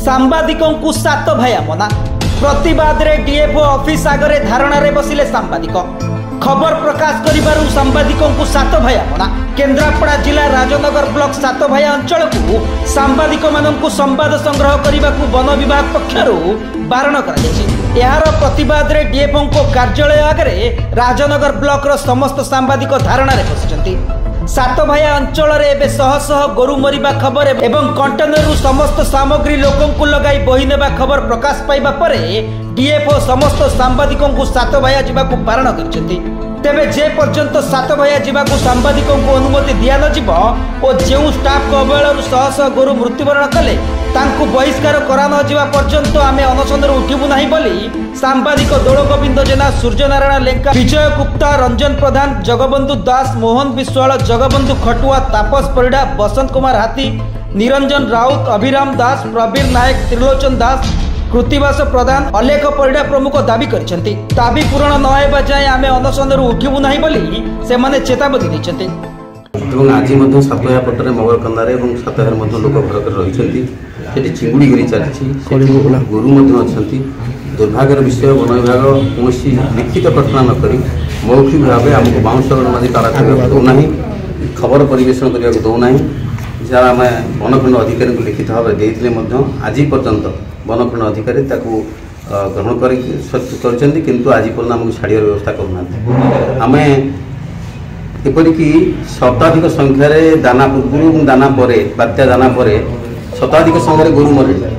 सांबादिकों को सात भाया मना प्रतिवाद रे डीएफओ ऑफिस आगे धारणा रे बसिले सांबादिक खबर प्रकाश करिबारु सांबादिकों को सात भाया मना केन्द्रापड़ा जिला राजनगर ब्लॉक सात भाया अंचल को सांबादिक माननकु संवाद संग्रह करने को वन विभाग पक्षरु बारण करा यार प्रतिवाद रे डीएफओ को कार्यालय आगे राजनगर ब्लॉक रो समस्त सांबादिक धारणा रे बसिचंती। सात भाया अंचल रे शह शह गोरु मरिबा खबर एवं कंटेनर समस्त सामग्री लोकों को लगाई बही नेबा खबर प्रकाश पाइबा परे डीएफओ समस्त सांबादिकों को सात भाया जीवाकु बारण करछंती। तेबे जे पर्यंत सात भाया जीवाकु सांबादिकों को अनुमति दिया न जीव और जेउ स्टाफ को अवहेलू शह शह गोरु मृत्युवरण कले तांकु बहिष्कार करा न जीवा पर्यंत आमे अनशनर उठिबु नाही बोली सांबादिक दौड़ गोविंद जेना, सूर्यनारायण लेंका, विजय गुप्ता, रंजन प्रधान, जगबंधु दास, मोहन विश्वाल, जगबंधु खटुआ, तापस परिडा, बसंत कुमार हाथी, निरंजन राउत, अभिराम दास, प्रवीर नायक, त्रिलोचन दास, कृतिवास प्रधान, अलेख परिडा प्रमुख दाबी करछंती। दाबी पूरण न हेबा जाय आमे अनशनर उठिबु नाही बोली सेमाने चेतावनी दैछंती। एवं आज मध्य सातया पटरे मगर कंदारे एवं सातयार मध्य लोक घर कर रहिछंती सेठी चिंगुड़ी गिरी चलछि गुरु मध्य अछंती। दुर्भाग्यर विषय वन विभाग कौनसी लिखित घटना न करी मौखिक भाव आमको बाउंस मानी ताड़ा करने दौना खबर परिवेशन करने को दौना जहाँ आम वनखंड अधिकारी को लिखित भाव देते आज पर्यंत वनखंड अधिकारी ग्रहण कर आज पर्यटन आमको छाड़िया व्यवस्था करूना आम एपरिक शताधिक संख्यार दाना पूर्व दाना पर बात्या दाना पर शताधिक संख्यार गोरु मरे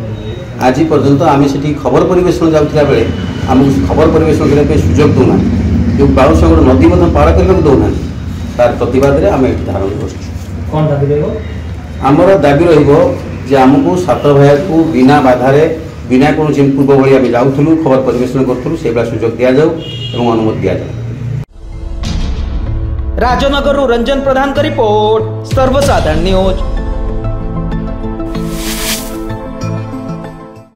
आज पर्यंत आम से खबर परिवेशन जाऊला बेले आमको खबर परिवेशन करने सुजोग दौना जो बाउंस नदी पार करने दौना तार प्रतिवाद आम ये धारण कर आमर दाबी रमको सात भाया को बिना बाधारे बिना कौन पूर्व भाई आम जाऊँ खबर परिवेशन करूँ से सुजोग दि जाऊ और अनुमति दि जाऊ। राजनगर रंजन प्रधान का रिपोर्ट सर्वसाधारण न्यूज।